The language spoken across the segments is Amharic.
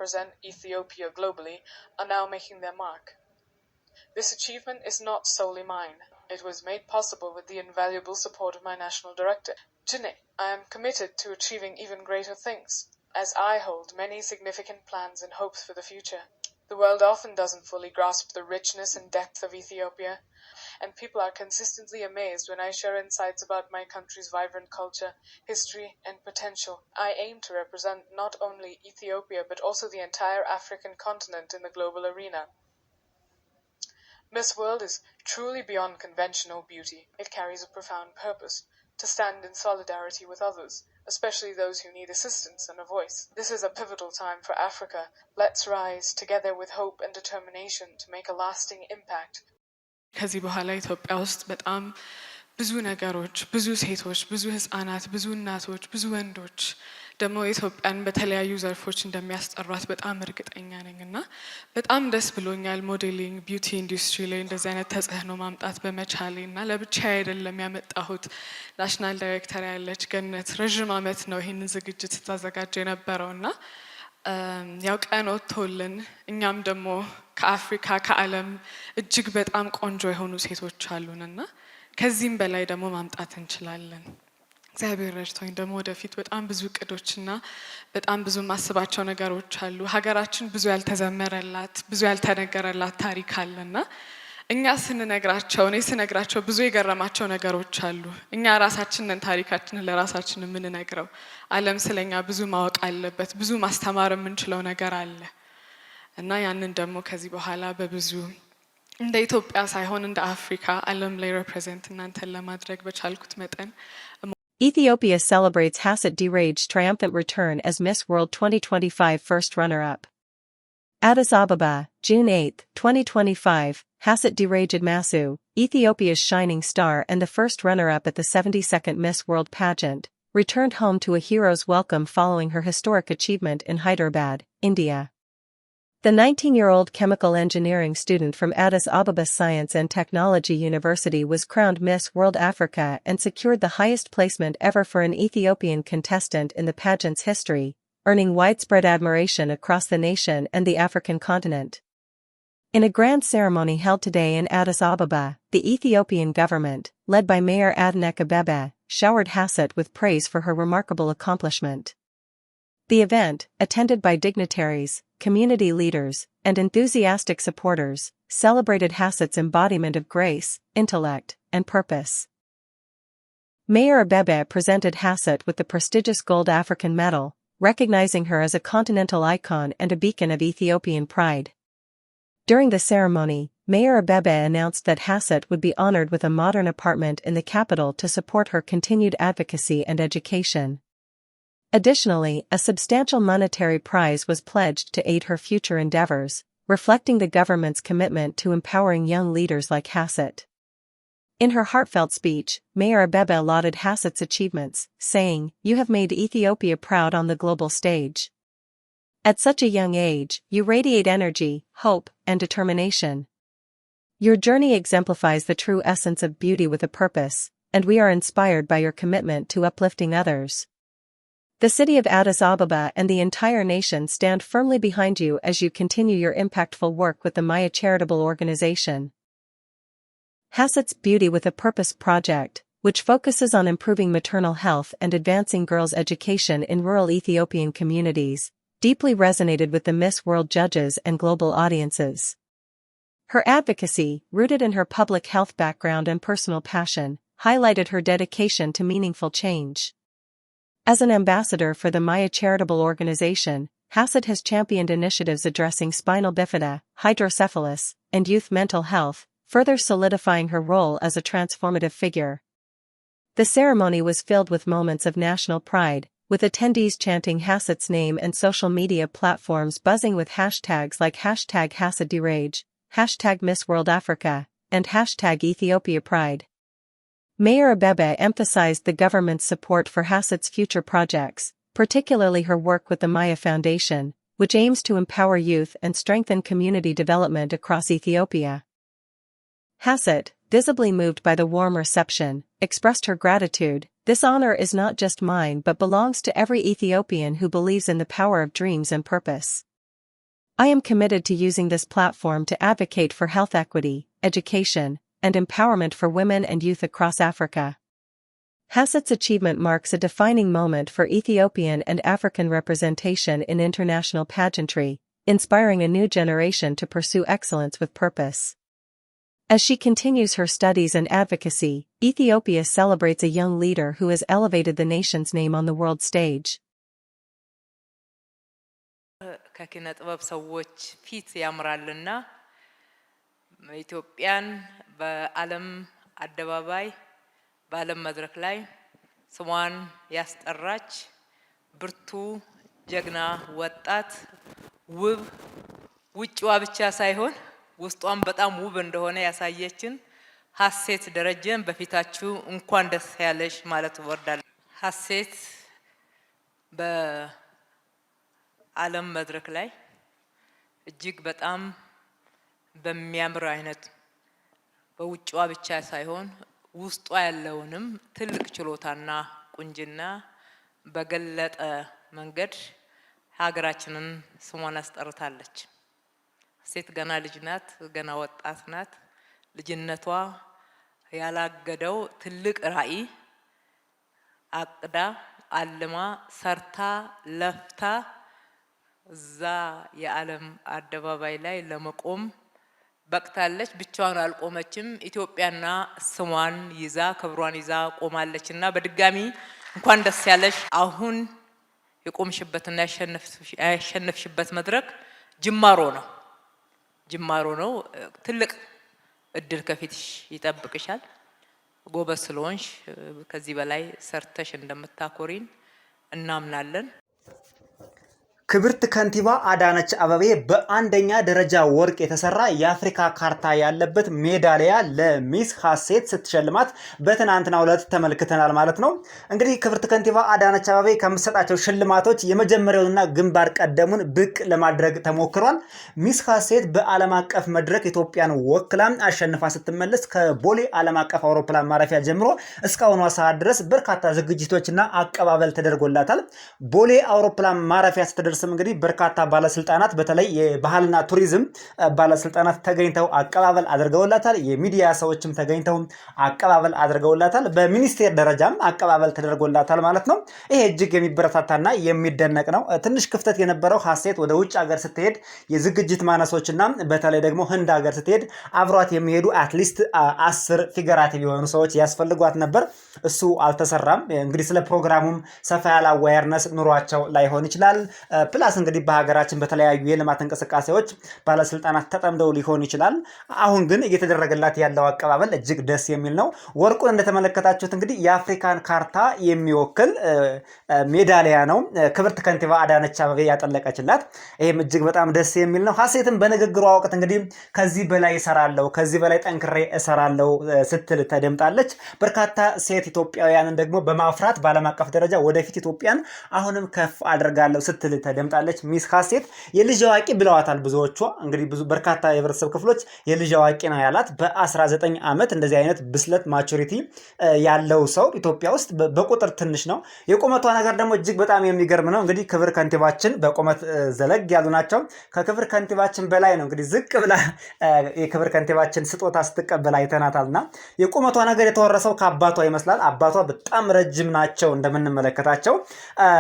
represent Ethiopia globally are now making their mark. This achievement is not solely mine. It was made possible with the invaluable support of my national director, Jine. I am committed to achieving even greater things, as I hold many significant plans and hopes for the future. The world often doesn't fully grasp the richness and depth of Ethiopia, and people are consistently amazed when I share insights about my country's vibrant culture, history, and potential. I aim to represent not only Ethiopia but also the entire African continent in the global arena. Miss World is truly beyond conventional beauty. It carries a profound purpose, to stand in solidarity with others, especially those who need assistance and a voice. This is a pivotal time for Africa. Let's rise together with hope and determination to make a lasting impact. ከዚህ በኋላ ኢትዮጵያ ውስጥ በጣም ብዙ ነገሮች፣ ብዙ ሴቶች፣ ብዙ ህፃናት፣ ብዙ እናቶች፣ ብዙ ወንዶች ደግሞ ኢትዮጵያን በተለያዩ ዘርፎች እንደሚያስጠሯት በጣም እርግጠኛ ነኝና በጣም ደስ ብሎኛል። ሞዴሊንግ ቢዩቲ ኢንዱስትሪ ላይ እንደዚህ አይነት ተጽዕኖ ማምጣት በመቻሌና ለብቻ አይደለም ያመጣሁት። ናሽናል ዳይሬክተር ያለች ገነት ረጅም ዓመት ነው ይሄንን ዝግጅት ስታዘጋጅ የነበረውና ያው ቀን ወጥቶልን እኛም ደግሞ ከአፍሪካ ከዓለም እጅግ በጣም ቆንጆ የሆኑ ሴቶች አሉንና ከዚህም በላይ ደግሞ ማምጣት እንችላለን። እግዚአብሔር ረድቶኝ ደግሞ ወደፊት በጣም ብዙ እቅዶችና በጣም ብዙ ማስባቸው ነገሮች አሉ። ሀገራችን ብዙ ያልተዘመረላት ብዙ ያልተነገረላት ታሪክ አለና እኛ ስንነግራቸው እኔ ስነግራቸው ብዙ የገረማቸው ነገሮች አሉ። እኛ ራሳችንን ታሪካችንን ለራሳችን የምንነግረው ዓለም ስለኛ ብዙ ማወቅ አለበት፣ ብዙ ማስተማር የምንችለው ነገር አለ እና ያንን ደግሞ ከዚህ በኋላ በብዙ እንደ ኢትዮጵያ ሳይሆን እንደ አፍሪካ ዓለም ላይ ሪፕሬዘንት እናንተን ለማድረግ በቻልኩት መጠን Ethiopia celebrates Hasset Dirage's triumphant return as Miss World 2025 first runner-up. Addis Ababa, June 8, 2025, Hasset Dirage Admasu, Ethiopia's shining star and the first runner-up at the 72nd Miss World pageant, returned home to a hero's welcome following her historic achievement in Hyderabad, India. The 19-year-old chemical engineering student from Addis Ababa Science and Technology University was crowned Miss World Africa and secured the highest placement ever for an Ethiopian contestant in the pageant's history, earning widespread admiration across the nation and the African continent. In a grand ceremony held today in Addis Ababa, the Ethiopian government, led by Mayor Adenek Abebe, showered Hasset with praise for her remarkable accomplishment. The event, attended by dignitaries, community leaders, and enthusiastic supporters, celebrated Hasset's embodiment of grace, intellect, and purpose. Mayor Abebe presented Hasset with the prestigious Gold African Medal, recognizing her as a continental icon and a beacon of Ethiopian pride. During the ceremony, Mayor Abebe announced that Hasset would be honored with a modern apartment in the capital to support her continued advocacy and education. Additionally, a substantial monetary prize was pledged to aid her future endeavors, reflecting the government's commitment to empowering young leaders like Hasset. In her heartfelt speech, Mayor Abebe lauded Hasset's achievements, saying, "You have made Ethiopia proud on the global stage. At such a young age, you radiate energy, hope, and determination. Your journey exemplifies the true essence of beauty with a purpose, and we are inspired by your commitment to uplifting others. The city of Addis Ababa and the entire nation stand firmly behind you as you continue your impactful work with the Maya Charitable Organization." Hasset's Beauty with a Purpose project, which focuses on improving maternal health and advancing girls' education in rural Ethiopian communities, deeply resonated with the Miss World judges and global audiences. Her advocacy, rooted in her public health background and personal passion, highlighted her dedication to meaningful change. As an ambassador for the Maya Charitable Organization, Hasset has championed initiatives addressing spinal bifida, hydrocephalus, and youth mental health, further solidifying her role as a transformative figure. The ceremony was filled with moments of national pride, with attendees chanting Hasset's name and social media platforms buzzing with hashtags like #HassetDirage, #MissWorldAfrica, and #EthiopiaPride. Mayor Abebe emphasized the government's support for Hasset's future projects, particularly her work with the Maya Foundation, which aims to empower youth and strengthen community development across Ethiopia. Hasset, visibly moved by the warm reception, expressed her gratitude. "This honor is not just mine but belongs to every Ethiopian who believes in the power of dreams and purpose. I am committed to using this platform to advocate for health equity, education, and empowerment for women and youth across Africa. Hasset's achievement marks a defining moment for Ethiopian and African representation in international pageantry, inspiring a new generation to pursue excellence with purpose. As she continues her studies and advocacy, Ethiopia celebrates a young leader who has elevated the nation's name on the world stage. ከኪነ ጥበብ ሰዎች ፊት ያምራልና ኢትዮጵያን በዓለም አደባባይ በዓለም መድረክ ላይ ስሟን ያስጠራች ብርቱ ጀግና ወጣት ውብ ውጭዋ ብቻ ሳይሆን ውስጧን በጣም ውብ እንደሆነ ያሳየችን ሀሴት ደረጀን በፊታችሁ እንኳን ደስ ያለሽ ማለት ወርዳለሁ። ሀሴት በዓለም መድረክ ላይ እጅግ በጣም በሚያምር አይነት በውጭዋ ብቻ ሳይሆን ውስጧ ያለውንም ትልቅ ችሎታና ቁንጅና በገለጠ መንገድ ሀገራችንን ስሟን አስጠርታለች። ሴት ገና ልጅ ናት፣ ገና ወጣት ናት። ልጅነቷ ያላገደው ትልቅ ራዕይ አቅዳ አልማ ሰርታ ለፍታ እዛ የዓለም አደባባይ ላይ ለመቆም በቅታለች። ብቻዋን አልቆመችም። ኢትዮጵያና ስሟን ይዛ ክብሯን ይዛ ቆማለችና በድጋሚ እንኳን ደስ ያለሽ። አሁን የቆምሽበትና ያሸነፍሽበት መድረክ ጅማሮ ነው። ትልቅ እድል ከፊትሽ ይጠብቅሻል። ጎበዝ ስለሆንሽ ከዚህ በላይ ሰርተሽ እንደምታኮሪን እናምናለን። ክብርት ከንቲባ አዳነች አበቤ በአንደኛ ደረጃ ወርቅ የተሰራ የአፍሪካ ካርታ ያለበት ሜዳሊያ ለሚስ ሀሴት ስትሸልማት በትናንትናው ዕለት ተመልክተናል ማለት ነው። እንግዲህ ክብርት ከንቲባ አዳነች አበቤ ከምትሰጣቸው ሽልማቶች የመጀመሪያውና ግንባር ቀደሙን ብቅ ለማድረግ ተሞክሯል። ሚስ ሀሴት በዓለም አቀፍ መድረክ ኢትዮጵያን ወክላ አሸንፋ ስትመለስ ከቦሌ ዓለም አቀፍ አውሮፕላን ማረፊያ ጀምሮ እስካሁኗ ሰዓት ድረስ በርካታ ዝግጅቶችና አቀባበል ተደርጎላታል። ቦሌ አውሮፕላን ማረፊያ ስትደርስ እንግዲህ በርካታ ባለስልጣናት በተለይ የባህልና ቱሪዝም ባለስልጣናት ተገኝተው አቀባበል አድርገውላታል። የሚዲያ ሰዎችም ተገኝተው አቀባበል አድርገውላታል። በሚኒስቴር ደረጃም አቀባበል ተደርጎላታል ማለት ነው። ይሄ እጅግ የሚበረታታና የሚደነቅ ነው። ትንሽ ክፍተት የነበረው ሀሴት ወደ ውጭ ሀገር ስትሄድ የዝግጅት ማነሶችና በተለይ ደግሞ ህንድ ሀገር ስትሄድ አብሯት የሚሄዱ አትሊስት 10 ፊገራቲቭ የሆኑ ሰዎች ያስፈልጓት ነበር። እሱ አልተሰራም። እንግዲህ ስለ ፕሮግራሙም ሰፋ ያለ አዌርነስ ኑሯቸው ላይሆን ይችላል። ፕላስ እንግዲህ በሀገራችን በተለያዩ የልማት እንቅስቃሴዎች ባለስልጣናት ተጠምደው ሊሆን ይችላል። አሁን ግን እየተደረገላት ያለው አቀባበል እጅግ ደስ የሚል ነው። ወርቁን እንደተመለከታችሁት እንግዲህ የአፍሪካን ካርታ የሚወክል ሜዳሊያ ነው ክብርት ከንቲባ አዳነች አበቤ ያጠለቀችላት። ይህም እጅግ በጣም ደስ የሚል ነው። ሀሴትም በንግግሯ ወቅት እንግዲህ ከዚህ በላይ እሰራለሁ፣ ከዚህ በላይ ጠንክሬ እሰራለሁ ስትል ተደምጣለች። በርካታ ሴት ኢትዮጵያውያንን ደግሞ በማፍራት በዓለም አቀፍ ደረጃ ወደፊት ኢትዮጵያን አሁንም ከፍ አድርጋለሁ ስትል ተደምጣለች። ሚስ ሀሴት የልጅ አዋቂ ብለዋታል ብዙዎቿ። እንግዲህ በርካታ የህብረተሰብ ክፍሎች የልጅ አዋቂ ነው ያላት። በ19 ዓመት እንደዚህ አይነት ብስለት ማቹሪቲ ያለው ሰው ኢትዮጵያ ውስጥ በቁጥር ትንሽ ነው። የቁመቷ ነገር ደግሞ እጅግ በጣም የሚገርም ነው። እንግዲህ ክብር ከንቲባችን በቁመት ዘለግ ያሉ ናቸው። ከክብር ከንቲባችን በላይ ነው እንግዲህ ዝቅ ብላ የክብር ከንቲባችን ስጦታ ስትቀበል አይተናታልና የቁመቷ ነገር የተወረሰው ከአባቷ ይመስላል። አባቷ በጣም ረጅም ናቸው እንደምንመለከታቸው።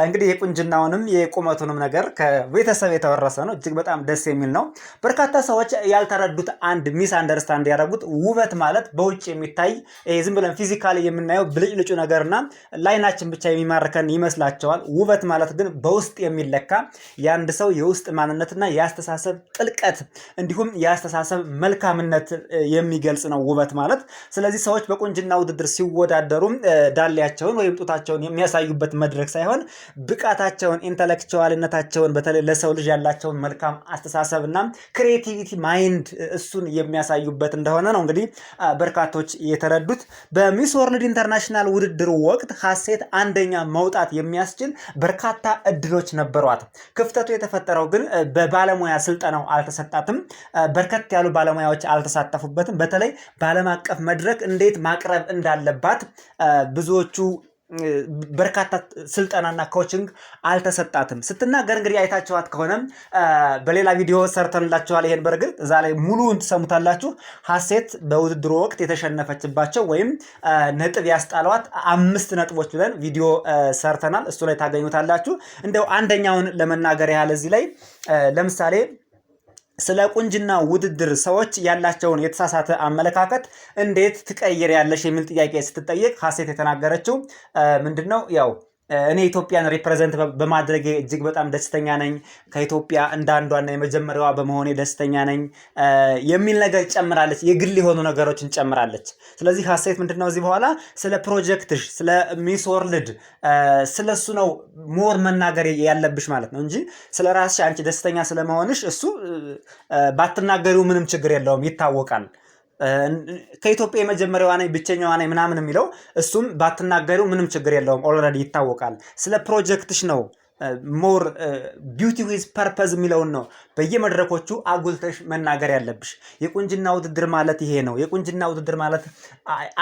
እንግዲህ የቁንጅናውንም የቁመቱንም ነገር ከቤተሰብ የተወረሰ ነው። እጅግ በጣም ደስ የሚል ነው። በርካታ ሰዎች ያልተረዱት አንድ ሚስ አንደርስታንድ ያደረጉት ውበት ማለት በውጭ የሚታይ ዝም ብለን ፊዚካሊ የምናየው ብልጭልጩ ነገርና ላይናችን ብቻ የሚማርከን ይመስላቸዋል። ውበት ማለት ግን በውስጥ የሚለካ የአንድ ሰው የውስጥ ማንነትና የአስተሳሰብ ጥልቀት እንዲሁም የአስተሳሰብ መልካምነት የሚገልጽ ነው ውበት ማለት። ስለዚህ ሰዎች በቁንጅና ውድድር ሲወዳደሩ ዳሌያቸውን ወይም ጡታቸውን የሚያሳዩበት መድረክ ሳይሆን ብቃታቸውን ኢንተሌክቹዋልነታቸውን በተለይ ለሰው ልጅ ያላቸውን መልካም አስተሳሰብና ክሬቲቪቲ ማይንድ እሱን የሚያሳዩበት እንደሆነ ነው እንግዲህ በርካቶች የተረዱት። በሚስ ወርልድ ኢንተርናሽናል ውድድር ወቅት ሀሴት አንደኛ መውጣት የሚያስችል በርካታ እድሎች ነበሯት። ክፍተቱ የተፈጠረው ግን በባለሙያ ስልጠናው አልተሰጣትም። በርከት ያሉ ባለሙያዎች አልተሳተፉበትም። በተለይ በዓለም አቀፍ መድረክ እንዴት ማቅረብ እንዳለባት ብዙዎቹ በርካታ ስልጠናና ኮችንግ አልተሰጣትም ስትናገር እንግዲህ አይታችኋት ከሆነም በሌላ ቪዲዮ ሰርተንላችኋል። ይሄን በርግጥ እዛ ላይ ሙሉውን ትሰሙታላችሁ። ሀሴት በውድድሩ ወቅት የተሸነፈችባቸው ወይም ነጥብ ያስጣሏት 5 ነጥቦች ብለን ቪዲዮ ሰርተናል። እሱ ላይ ታገኙታላችሁ። እንደው አንደኛውን ለመናገር ያህል እዚህ ላይ ለምሳሌ ስለ ቁንጅና ውድድር ሰዎች ያላቸውን የተሳሳተ አመለካከት እንዴት ትቀይሪያለሽ የሚል ጥያቄ ስትጠየቅ ሀሴት የተናገረችው ምንድነው ያው እኔ ኢትዮጵያን ሪፕሬዘንት በማድረግ እጅግ በጣም ደስተኛ ነኝ፣ ከኢትዮጵያ እንዳንዷና የመጀመሪያዋ በመሆኔ ደስተኛ ነኝ የሚል ነገር ጨምራለች። የግል የሆኑ ነገሮችን ጨምራለች። ስለዚህ ሀሴት ምንድነው እዚህ በኋላ ስለ ፕሮጀክትሽ፣ ስለ ሚስ ወርልድ ስለሱ ነው ሞር መናገር ያለብሽ ማለት ነው እንጂ ስለ ራስሽ አንቺ ደስተኛ ስለመሆንሽ እሱ ባትናገሪው ምንም ችግር የለውም፣ ይታወቃል። ከኢትዮጵያ የመጀመሪያዋ ነኝ ብቸኛዋ ነኝ ምናምን የሚለው እሱም ባትናገሪው ምንም ችግር የለውም፣ ኦልሬዲ ይታወቃል። ስለ ፕሮጀክትሽ ነው ሞር ቢዩቲ ዊዝ ፐርፐዝ የሚለውን ነው በየመድረኮቹ አጉልተሽ መናገር ያለብሽ። የቁንጅና ውድድር ማለት ይሄ ነው። የቁንጅና ውድድር ማለት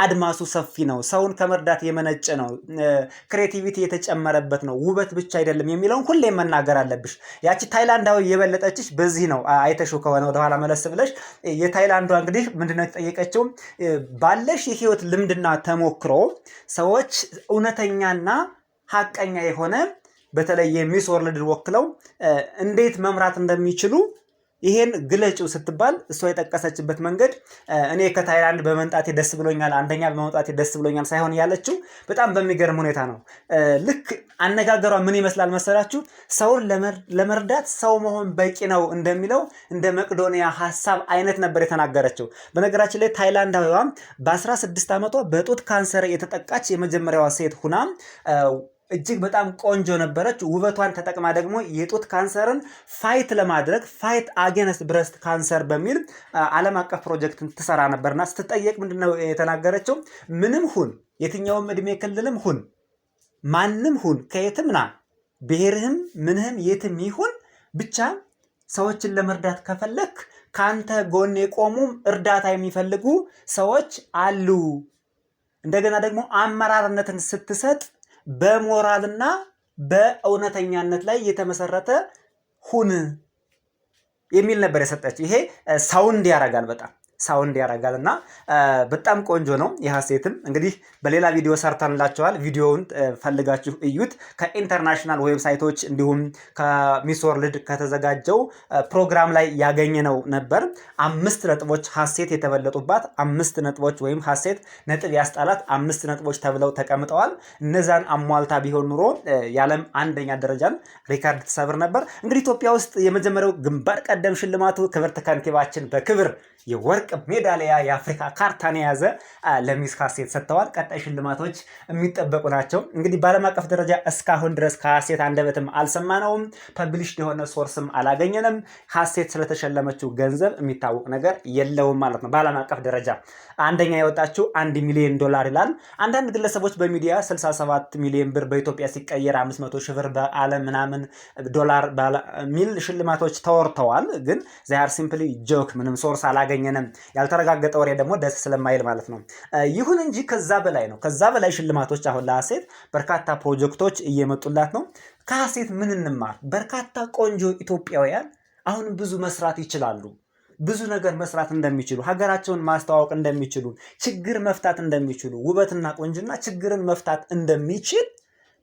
አድማሱ ሰፊ ነው፣ ሰውን ከመርዳት የመነጨ ነው፣ ክሬቲቪቲ የተጨመረበት ነው፣ ውበት ብቻ አይደለም የሚለውን ሁሌ መናገር አለብሽ። ያቺ ታይላንዳዊ የበለጠችሽ በዚህ ነው። አይተሽው ከሆነ ወደኋላ መለስ ብለሽ የታይላንዷ እንግዲህ ምንድነው የተጠየቀችው? ባለሽ የህይወት ልምድና ተሞክሮ ሰዎች እውነተኛና ሀቀኛ የሆነ በተለይ የሚስ ወርልድ ወክለው እንዴት መምራት እንደሚችሉ ይሄን ግለጪው ስትባል እሷ የጠቀሰችበት መንገድ እኔ ከታይላንድ በመምጣቴ ደስ ብሎኛል፣ አንደኛ በመውጣቴ ደስ ብሎኛል ሳይሆን ያለችው በጣም በሚገርም ሁኔታ ነው። ልክ አነጋገሯ ምን ይመስላል መሰላችሁ? ሰውን ለመርዳት ሰው መሆን በቂ ነው እንደሚለው እንደ መቅዶኒያ ሐሳብ አይነት ነበር የተናገረችው። በነገራችን ላይ ታይላንዳዊዋ በ16 ዓመቷ በጡት ካንሰር የተጠቃች የመጀመሪያዋ ሴት ሁና እጅግ በጣም ቆንጆ ነበረች። ውበቷን ተጠቅማ ደግሞ የጡት ካንሰርን ፋይት ለማድረግ ፋይት አጌንስት ብረስት ካንሰር በሚል ዓለም አቀፍ ፕሮጀክትን ትሰራ ነበርና ስትጠየቅ ምንድነው የተናገረችው? ምንም ሁን፣ የትኛውም እድሜ ክልልም ሁን፣ ማንም ሁን፣ ከየትም ና፣ ብሔርህም ምንህም የትም ይሁን፣ ብቻ ሰዎችን ለመርዳት ከፈለክ ካንተ ጎን የቆሙ እርዳታ የሚፈልጉ ሰዎች አሉ። እንደገና ደግሞ አመራርነትን ስትሰጥ በሞራልና በእውነተኛነት ላይ የተመሰረተ ሁን የሚል ነበር የሰጠች። ይሄ ሳውንድ ያረጋል፣ በጣም ሳውንድ ያረጋልና በጣም ቆንጆ ነው። የሀሴትም እንግዲህ በሌላ ቪዲዮ ሰርተንላችኋል። ቪዲዮውን ፈልጋችሁ እዩት። ከኢንተርናሽናል ዌብሳይቶች እንዲሁም ከሚስ ወርልድ ከተዘጋጀው ፕሮግራም ላይ ያገኘነው ነበር። 5 ነጥቦች ሀሴት የተበለጡባት 5 ነጥቦች ወይም ሀሴት ነጥብ ያስጣላት 5 ነጥቦች ተብለው ተቀምጠዋል። እነዛን አሟልታ ቢሆን ኑሮ የዓለም አንደኛ ደረጃን ሪካርድ ትሰብር ነበር። እንግዲህ ኢትዮጵያ ውስጥ የመጀመሪያው ግንባር ቀደም ሽልማቱ ክብርት ከንቲባችን በክብር የወርቅ ሜዳሊያ የአፍሪካ ካርታን የያዘ ለሚስ ሀሴት ሰጥተዋል። ቀጣይ ሽልማቶች የሚጠበቁ ናቸው። እንግዲህ በዓለም አቀፍ ደረጃ እስካሁን ድረስ ከሀሴት አንደበትም አልሰማነውም፣ ፐብሊሽድ የሆነ ሶርስም አላገኘንም። ሀሴት ስለተሸለመችው ገንዘብ የሚታወቅ ነገር የለውም ማለት ነው። በዓለም አቀፍ ደረጃ አንደኛ የወጣችው $1 ሚሊዮን ይላል። አንዳንድ ግለሰቦች በሚዲያ 67 ሚሊዮን ብር በኢትዮጵያ ሲቀየር 500 ሺህ ብር በዓለም ምናምን ዶላር ሚል ሽልማቶች ተወርተዋል። ግን ዛር ሲምፕሊ ጆክ፣ ምንም ሶርስ አላገኘንም። ያልተረጋገጠ ወሬ ደግሞ ደስ ስለማይል ማለት ነው። ይሁን እንጂ ከዛ በላይ ነው። ከዛ በላይ ሽልማቶች አሁን ለሀሴት በርካታ ፕሮጀክቶች እየመጡላት ነው። ከሀሴት ምን እንማር? በርካታ ቆንጆ ኢትዮጵያውያን አሁን ብዙ መስራት ይችላሉ። ብዙ ነገር መስራት እንደሚችሉ፣ ሀገራቸውን ማስተዋወቅ እንደሚችሉ፣ ችግር መፍታት እንደሚችሉ፣ ውበትና ቆንጅና ችግርን መፍታት እንደሚችል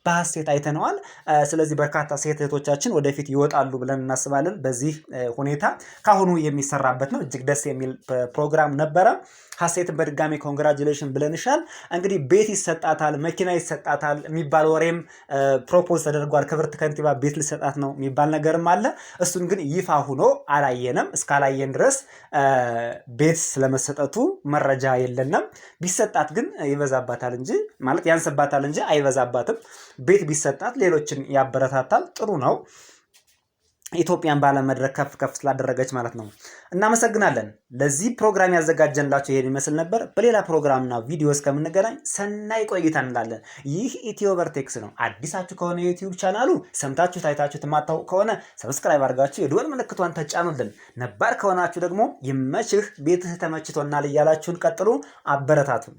በሀሴት አይተነዋል። ስለዚህ በርካታ ሴት እህቶቻችን ወደፊት ይወጣሉ ብለን እናስባለን። በዚህ ሁኔታ ካሁኑ የሚሰራበት ነው። እጅግ ደስ የሚል ፕሮግራም ነበረ። ሀሴትን በድጋሚ ኮንግራጁሌሽን ብለንሻል። እንግዲህ ቤት ይሰጣታል፣ መኪና ይሰጣታል የሚባል ወሬም ፕሮፖዝ ተደርጓል። ክብርት ከንቲባ ቤት ሊሰጣት ነው የሚባል ነገርም አለ። እሱን ግን ይፋ ሁኖ አላየንም። እስካላየን ድረስ ቤት ስለመሰጠቱ መረጃ የለንም። ቢሰጣት ግን ይበዛባታል እንጂ ማለት ያንስባታል እንጂ አይበዛባትም። ቤት ቢሰጣት ሌሎችን ያበረታታል። ጥሩ ነው። ኢትዮጵያን ባለ መድረክ ከፍ ከፍ ስላደረገች ማለት ነው። እናመሰግናለን። ለዚህ ፕሮግራም ያዘጋጀንላችሁ ይሄን ይመስል ነበር። በሌላ ፕሮግራምና ቪዲዮ እስከምንገናኝ ሰናይ ቆይታ እንላለን። ይህ ኢትዮቨርቴክስ ነው። አዲሳችሁ ከሆነ የዩቲዩብ ቻናሉ ሰምታችሁ ታይታችሁ የማታውቁ ከሆነ ሰብስክራይብ አድርጋችሁ የደወል ምልክቷን ተጫኑልን። ነባር ከሆናችሁ ደግሞ ይመችህ፣ ቤትህ ተመችቶናል እያላችሁን ቀጥሉ፣ አበረታቱን።